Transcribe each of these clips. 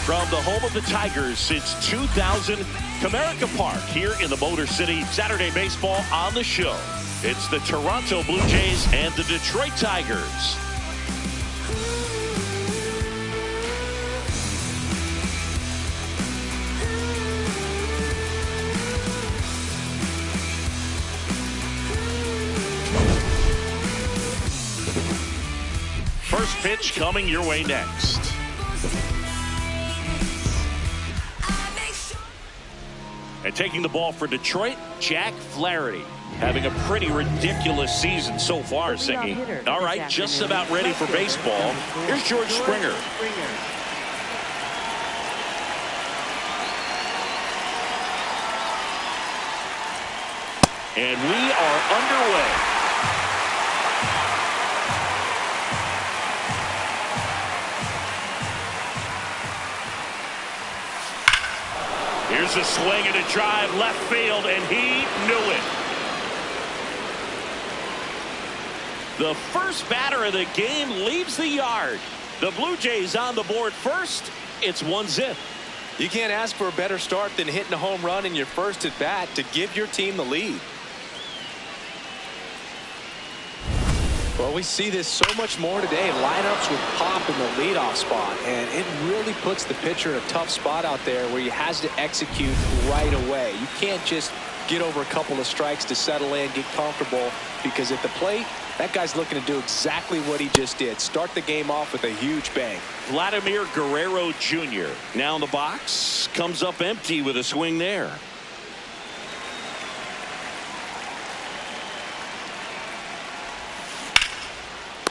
From the home of the Tigers since 2000, Comerica Park here in the Motor City. Saturday baseball on the show. It's the Toronto Blue Jays and the Detroit Tigers. First pitch coming your way next. And taking the ball for Detroit, Jack Flaherty. Having a pretty ridiculous season so far, Singy. All right, just about ready for baseball. Here's George Springer. And we are underway. Here's a swing and a drive left field, and he knew it. The first batter of the game leaves the yard. The Blue Jays on the board first. It's 1-0. You can't ask for a better start than hitting a home run in your first at bat to give your team the lead. Well, we see this so much more today. Lineups with pop in the leadoff spot, and it really puts the pitcher in a tough spot out there where he has to execute right away. You can't just get over a couple of strikes to settle in, get comfortable, because at the plate, that guy's looking to do exactly what he just did. Start the game off with a huge bang. Vladimir Guerrero Jr. now in the box. Comes up empty with a swing there.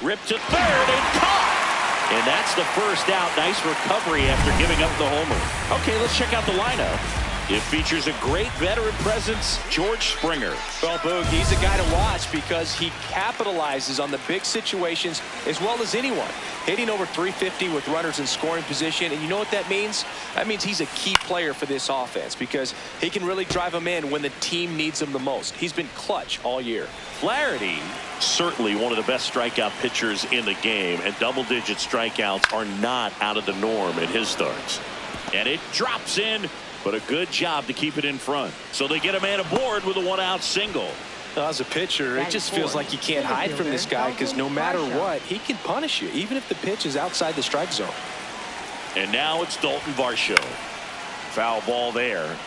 Ripped to third and caught. And that's the first out. Nice recovery after giving up the homer. Okay, let's check out the lineup. It features a great veteran presence, George Springer. Well, Boog, he's a guy to watch because he capitalizes on the big situations as well as anyone. Hitting over 350 with runners in scoring position. And you know what that means? That means he's a key player for this offense because he can really drive them in when the team needs him the most. He's been clutch all year. Flaherty, certainly one of the best strikeout pitchers in the game, and double-digit strikeouts are not out of the norm in his starts. And it drops in, but a good job to keep it in front. So they get a man aboard with a one-out single. As a pitcher, it just feels like you can't hide from this guy because no matter what, he can punish you, even if the pitch is outside the strike zone. And now it's Dalton Varsho. Foul ball there.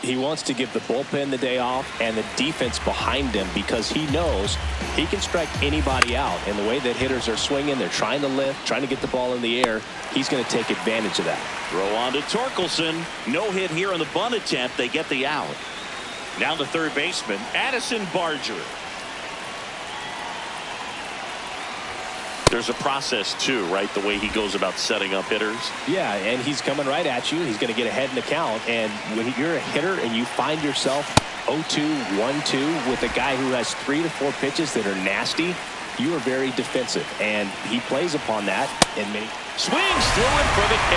He wants to give the bullpen the day off and the defense behind him because he knows he can strike anybody out. And the way that hitters are swinging, they're trying to lift, trying to get the ball in the air. He's going to take advantage of that. Throw on to Torkelson. No hit here on the bunt attempt. They get the out. Now the third baseman, Addison Barger. There's a process too, right? The way he goes about setting up hitters. Yeah, and he's coming right at you. He's going to get ahead in the count. And when you're a hitter and you find yourself 0-2, 1-2 with a guy who has 3 to 4 pitches that are nasty, you are very defensive. And he plays upon that. And swings through it for the K.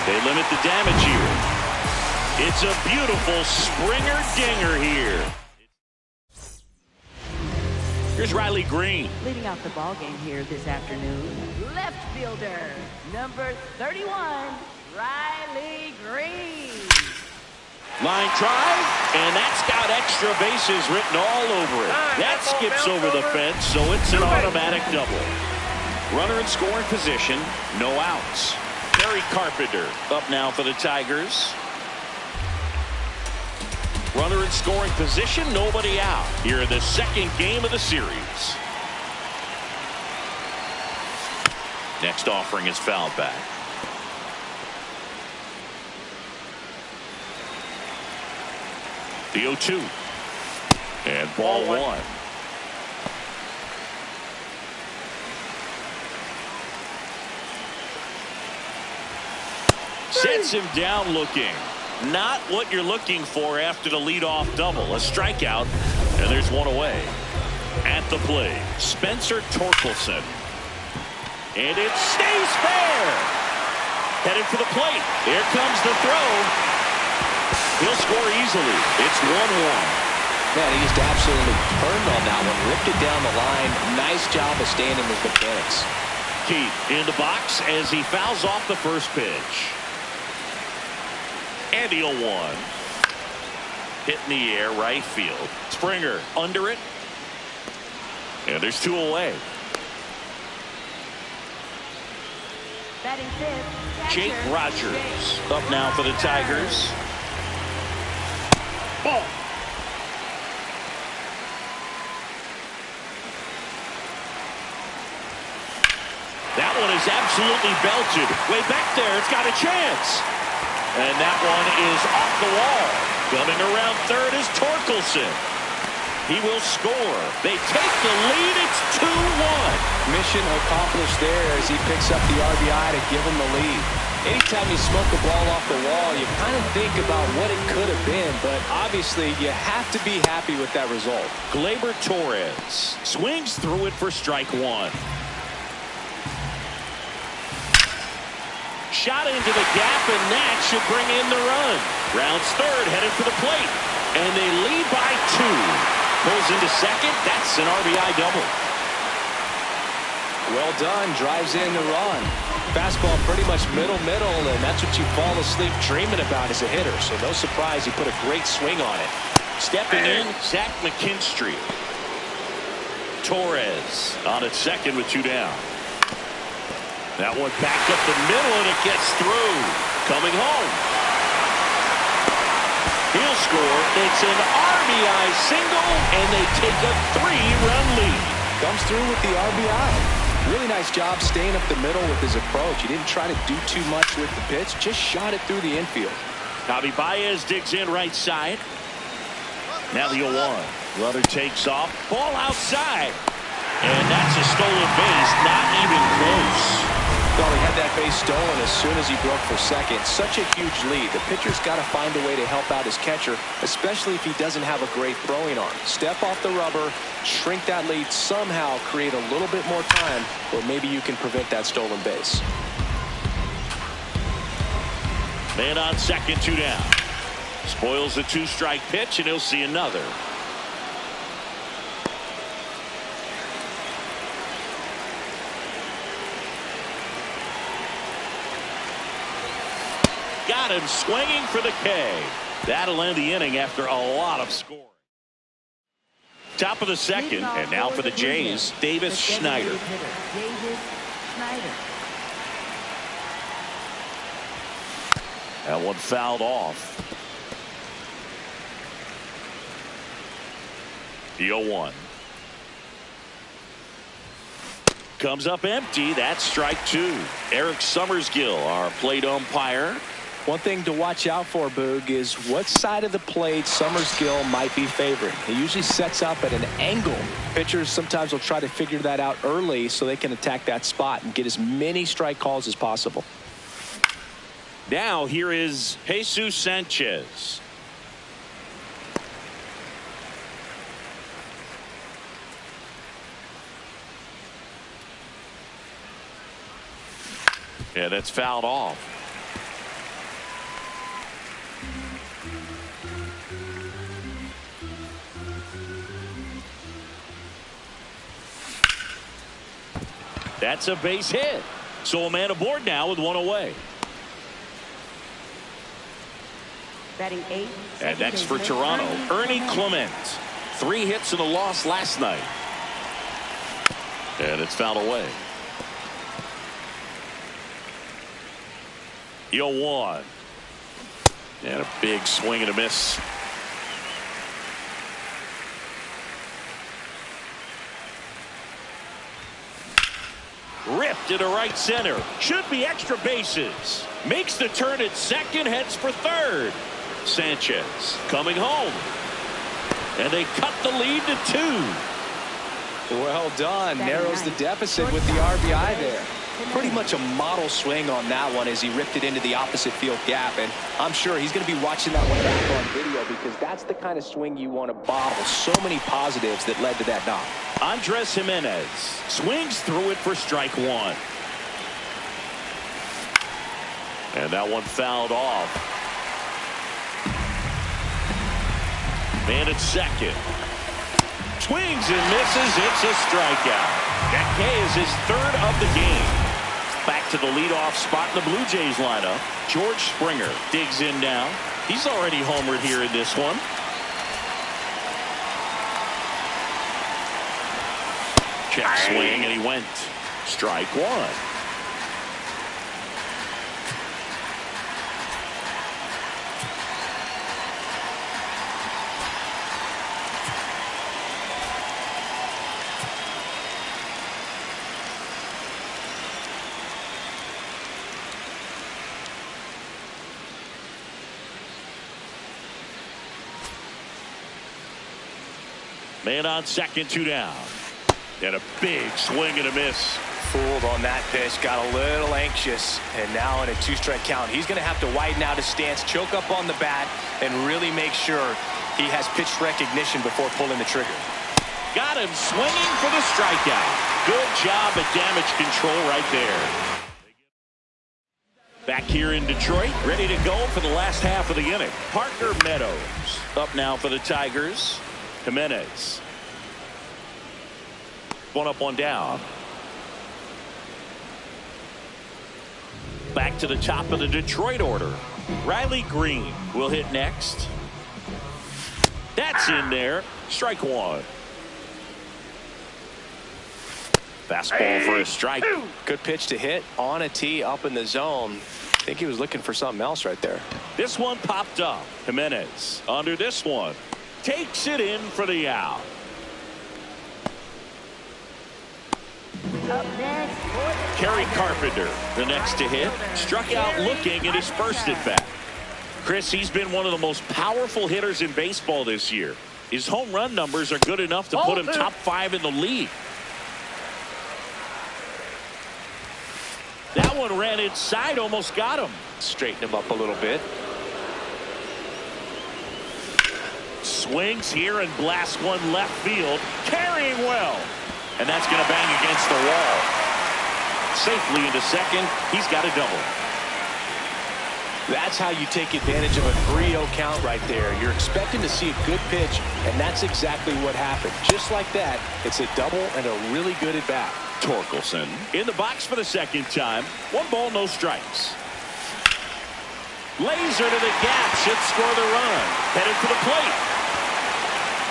They limit the damage here. It's a beautiful Springer dinger here. Here's Riley Green. Leading off the ball game here this afternoon, left fielder, number 31, Riley Green. Line drive, and that's got extra bases written all over it. That skips over the fence, so it's an automatic double. Runner in scoring position, no outs. Terry Carpenter up now for the Tigers. Runner in scoring position, nobody out here in the second game of the series. Next offering is fouled back. The 0-2. And ball one. Sets him down looking. Not what you're looking for after the leadoff double. A strikeout, and there's one away. At the plate, Spencer Torkelson. And it stays fair. Headed for the plate. Here comes the throw. He'll score easily. It's 1-1. Man, he just absolutely turned on that one. Ripped it down the line. Nice job of staying in his mechanics. Keith in the box as he fouls off the first pitch. And he'll one. Hit in the air, right field. Springer under it. And there's 2 away. Batting fifth, Jake catcher, Rogers Jake up now for the Tigers. Ball. That one is absolutely belted. Way back there, it's got a chance. And that one is off the wall. Coming around third is Torkelson. He will score. They take the lead. It's 2-1. Mission accomplished there as he picks up the RBI to give him the lead. Anytime you smoke a ball off the wall, you kind of think about what it could have been, but obviously you have to be happy with that result. Gleyber Torres swings through it for strike 1. Shot into the gap, and that should bring in the run. Rounds third, headed for the plate. And they lead by 2. Pulls into second. That's an RBI double. Well done. Drives in the run. Fastball pretty much middle, and that's what you fall asleep dreaming about as a hitter. So no surprise he put a great swing on it. Stepping in, Zach McKinstry. Torres on at second with 2 down. That one back up the middle, and it gets through. Coming home. He'll score. It's an RBI single, and they take a 3-run lead. Comes through with the RBI. Really nice job staying up the middle with his approach. He didn't try to do too much with the pitch, just shot it through the infield. Javi Baez digs in right side. Now the 0-1. Runner takes off. Ball outside. And that's a stolen base. Not even close. Well, he had that base stolen as soon as he broke for second. Such a huge lead. The pitcher's got to find a way to help out his catcher, especially if he doesn't have a great throwing arm. Step off the rubber, shrink that lead, somehow create a little bit more time, or maybe you can prevent that stolen base. Man on second, 2 down. Spoils the 2-strike pitch, and he'll see another. Got him swinging for the K. That'll end the inning after a lot of scoring. Top of the second, and now for the Jays, Davis Schneider. That one fouled off. The 0-1. Comes up empty. That's strike 2. Eric Summersgill, our plate umpire. One thing to watch out for, Boog, is what side of the plate Summersgill might be favoring. He usually sets up at an angle. Pitchers sometimes will try to figure that out early so they can attack that spot and get as many strike calls as possible. Now here is Jesus Sanchez. Yeah, that's fouled off. That's a base hit. So a man aboard now with 1 away. Batting 8. And next for Toronto, Ernie Clement. 3 hits and a loss last night. And it's fouled away. 0-1. And a big swing and a miss. Ripped into right center. Should be extra bases. Makes the turn at second, heads for third. Sanchez coming home. And they cut the lead to 2. Well done. Narrows the deficit with the RBI there. Pretty much a model swing on that one as he ripped it into the opposite field gap. And I'm sure he's going to be watching that one back on video because that's the kind of swing you want to bottle. So many positives that led to that knock. Andres Jimenez swings through it for strike 1. And that one fouled off. Man at second. Swings and misses. It's a strikeout. That K is his 3rd of the game. Back to the leadoff spot in the Blue Jays lineup. George Springer digs in now. He's already homered here in this one. Check swing, and he went. Strike one. Man on second, 2 down. And a big swing and a miss. Fooled on that pitch, got a little anxious, and now in a 2-strike count, he's going to have to widen out his stance, choke up on the bat, and really make sure he has pitch recognition before pulling the trigger. Got him swinging for the strikeout. Good job at damage control right there. Back here in Detroit, ready to go for the last half of the inning. Parker Meadows up now for the Tigers. Jimenez. 1 up, 1 down. Back to the top of the Detroit order. Riley Green will hit next. That's in there. Strike one. Fastball for a strike. Good pitch to hit on a tee up in the zone. I think he was looking for something else right there. This one popped up. Jimenez under this one. Takes it in for the out. Up next, Kerry Carpenter, the next to hit, struck out looking at his first at bat. Chris, he's been one of the most powerful hitters in baseball this year. His home run numbers are good enough to put him top 5 in the league. That one ran inside, almost got him. Straighten him up a little bit. Swings here and blasts one left field, carrying well. And that's going to bang against the wall. Safely into second. He's got a double. That's how you take advantage of a 3-0 count right there. You're expecting to see a good pitch, and that's exactly what happened. Just like that, it's a double and a really good at bat. Torkelson in the box for the second time. 1 ball, no strikes. Laser to the gap, should score the run. Headed for the plate.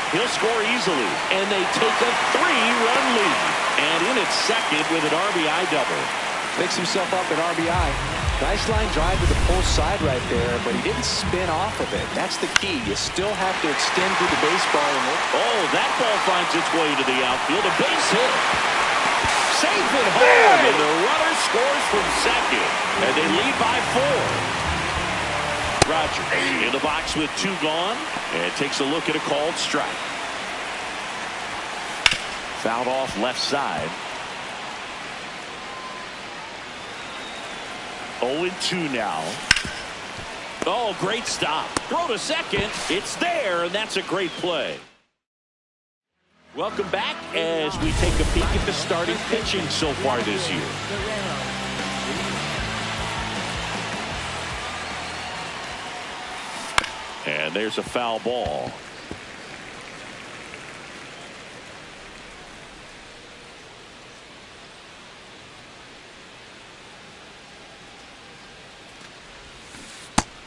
He'll score easily, and they take a 3-run lead. And in at second with an RBI double. Picks himself up an RBI. Nice line drive to the pull side right there, but he didn't spin off of it. That's the key. You still have to extend through the baseball. Oh, that ball finds its way to the outfield. A base hit. Safe at home, and the runner scores from second. And they lead by 4. Rogers in the box with 2 gone, and takes a look at a called strike. Fouled off left side. 0-2 now. Oh, great stop. Throw to second. It's there, and that's a great play. Welcome back as we take a peek at the starting pitching so far this year. And there's a foul ball.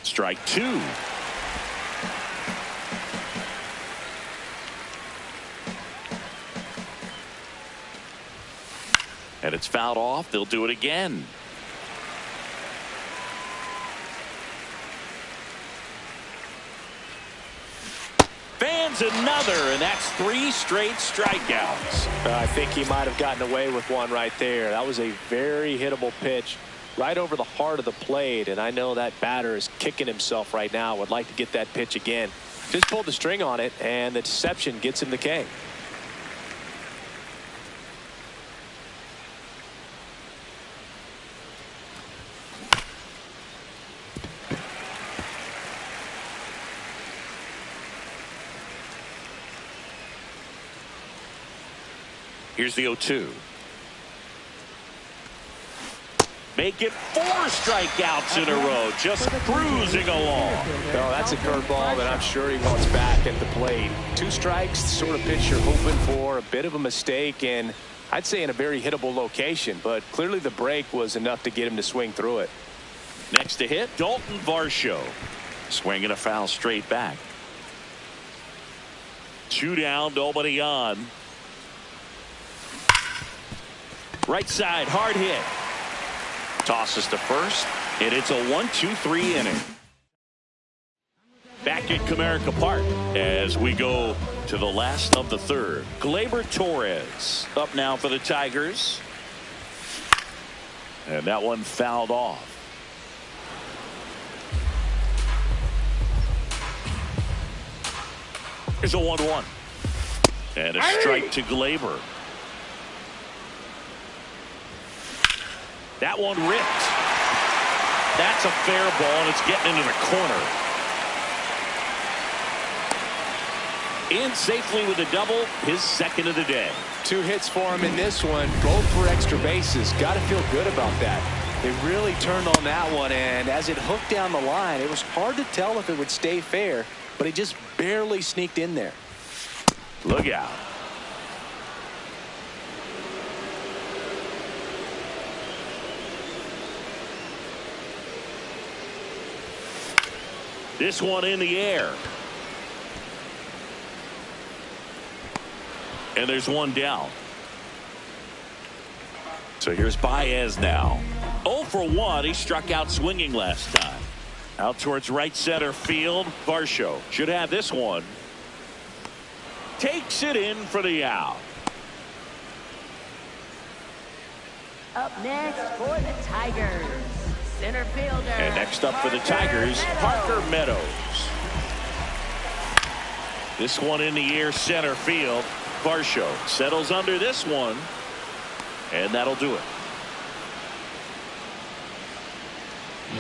Strike 2. And it's fouled off. They'll do it again. Fans another, and that's 3 straight strikeouts. I think he might have gotten away with one right there. That was a very hittable pitch right over the heart of the plate, and I know that batter is kicking himself right now. Would like to get that pitch again. Just pulled the string on it, and the deception gets him the K. Here's the 0-2. Make it 4 strikeouts in a row, just cruising along. No, that's a curveball that I'm sure he wants back at the plate. 2 strikes, the sort of pitch you're hoping for. A bit of a mistake, and I'd say in a very hittable location, but clearly the break was enough to get him to swing through it. Next to hit, Dalton Varsho. Swinging a foul straight back. 2 down, nobody on. Right side, hard hit. Tosses to first, and it's a 1-2-3 inning. Back at Comerica Park as we go to the last of the third. Gleyber Torres up now for the Tigers. And that one fouled off. Here's a 1-1. And a strike to Gleyber. That one ripped. That's a fair ball, and it's getting into the corner. In safely with a double, his second of the day. 2 hits for him in this one, both for extra bases. Got to feel good about that. They really turned on that one, and as it hooked down the line, it was hard to tell if it would stay fair, but it just barely sneaked in there. Look out. This one in the air. And there's one down. So here's Baez now. 0 for 1. He struck out swinging last time. Out towards right center field. Varsho should have this one. Takes it in for the out. Up next for the Tigers, center fielder. And next up for the Tigers, Parker Meadows. This one in the air, center field. Varsho settles under this one, and that'll do it.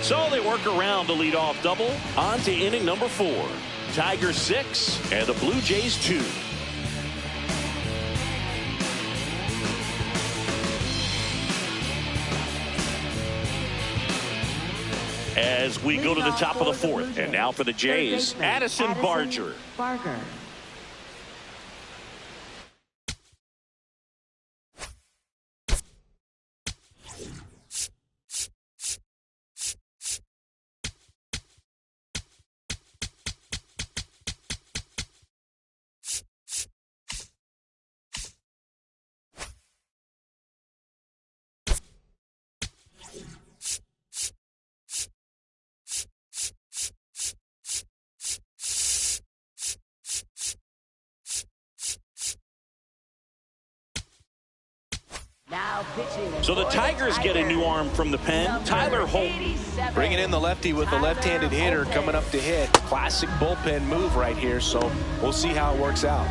So they work around the leadoff double. On to inning number 4. Tigers 6 and the Blue Jays 2. As we go to the top of the 4th, and now for the Jays, Addison Barger. So the Tigers get a new arm from the pen. Tyler Holt bringing in the lefty with the left-handed hitter coming up to hit. Classic bullpen move right here, so we'll see how it works out.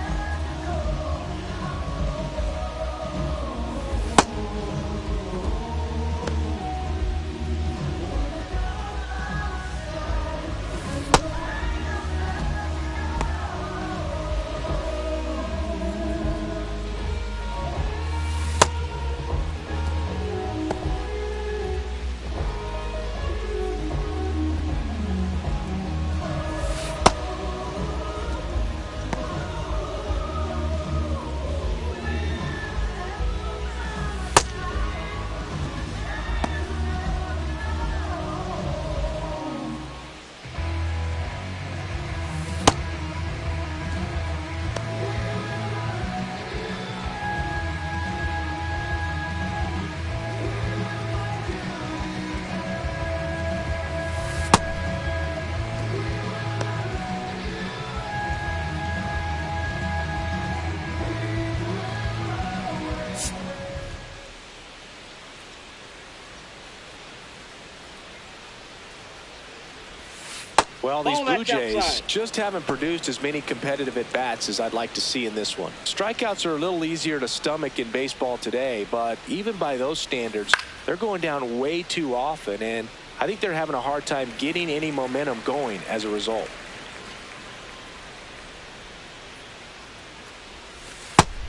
Well, these Blue Jays just haven't produced as many competitive at-bats as I'd like to see in this one. Strikeouts are a little easier to stomach in baseball today, but even by those standards, they're going down way too often, and I think they're having a hard time getting any momentum going as a result.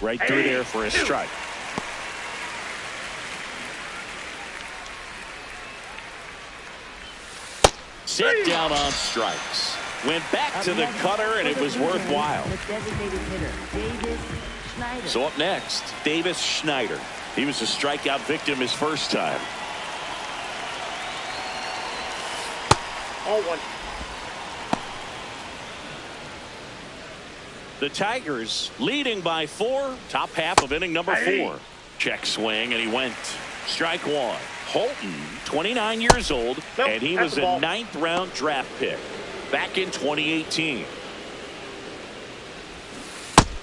Right through there for a strike. Sit down on strikes. Went back to the cutter, and it was worthwhile. The designated hitter, Davis Schneider. So up next, Davis Schneider. He was a strikeout victim his first time. Oh, one. The Tigers leading by 4. Top half of inning number 4. Check swing, and he went. Strike one. Holton, 29 years old, and he was a 9th-round draft pick back in 2018.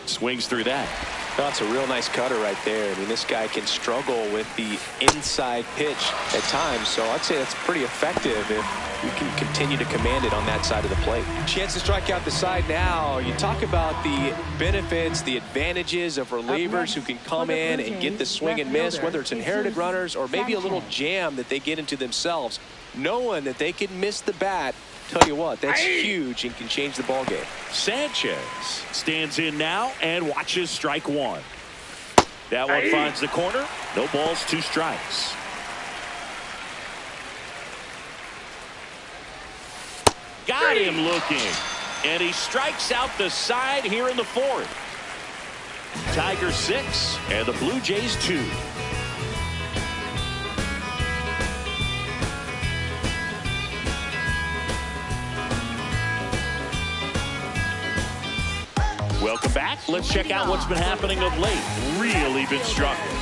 Swings through that. That's a real nice cutter right there. I mean, this guy can struggle with the inside pitch at times, so I'd say that's pretty effective if you can continue to command it on that side of the plate. Chance to strike out the side now. You talk about the benefits, the advantages of relievers who can come in and get the swing and miss, whether it's inherited runners or maybe a little jam that they get into themselves. Knowing that they can miss the bat, tell you what, that's huge and can change the ball game. Sanchez stands in now and watches strike one. That one finds the corner. No balls, 2 strikes. Got him looking. And he strikes out the side here in the 4th. Tigers 6 and the Blue Jays 2. Welcome back. Let's check out what's been happening of late. Really been struggling.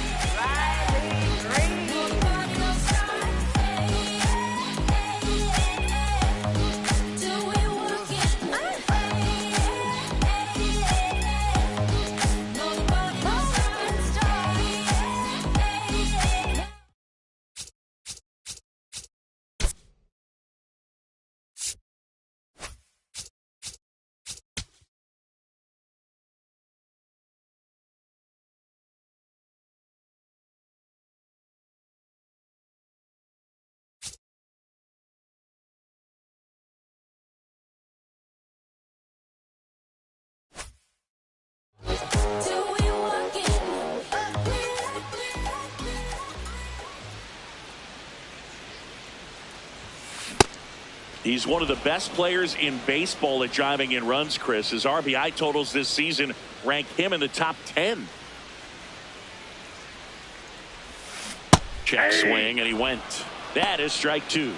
He's one of the best players in baseball at driving in runs, Chris. His RBI totals this season rank him in the top 10. Check swing, and he went. That is strike 2.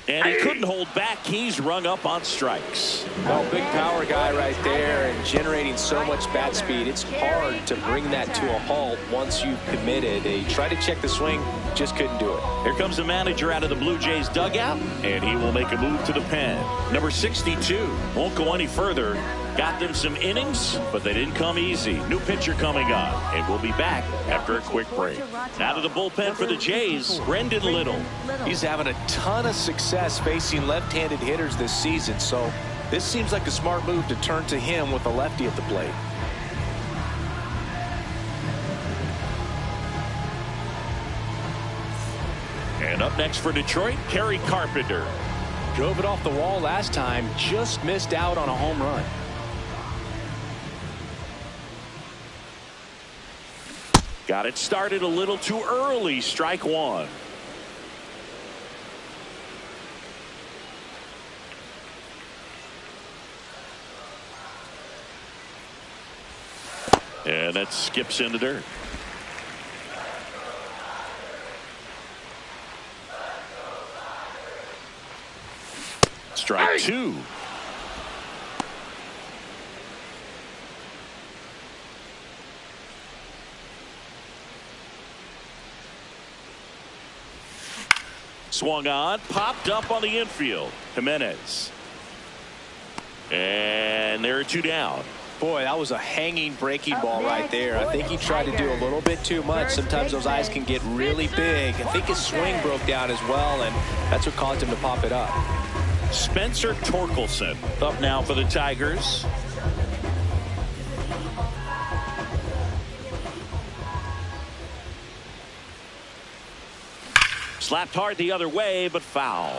And he couldn't hold back. He's rung up on strikes. Well, big power guy right there and generating so much bat speed. It's hard to bring that to a halt once you've committed. He tried to check the swing, just couldn't do it. Here comes the manager out of the Blue Jays dugout, and he will make a move to the pen. Number 62 won't go any further. Got them some innings, but they didn't come easy. New pitcher coming on, and we'll be back after a quick break. Now to the bullpen for the Jays, Brendan Little. He's having a ton of success facing left-handed hitters this season, so this seems like a smart move to turn to him with a lefty at the plate. And up next for Detroit, Kerry Carpenter. Drove it off the wall last time, just missed out on a home run. Got it started a little too early. Strike one. And that skips into dirt. Strike 2. Swung on, popped up on the infield. Jimenez. And there are 2 down. Boy, that was a hanging breaking ball right there. I think he tried to do a little bit too much. Sometimes those eyes can get really big. I think his swing broke down as well, and that's what caused him to pop it up. Spencer Torkelson up now for the Tigers. Slapped hard the other way, but foul.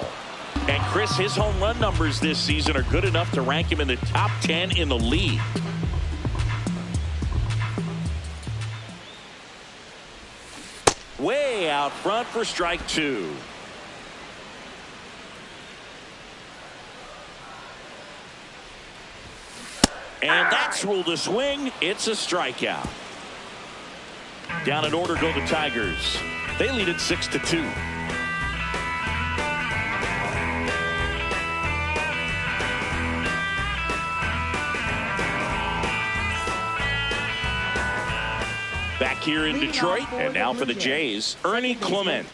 And Chris, his home run numbers this season are good enough to rank him in the top 10 in the league. Way guy out front for strike two. And that's ruled a swing. It's a strikeout. Down in order go the Tigers. They lead it 6-2. Back here in Detroit, and now for the Jays, Ernie Clement.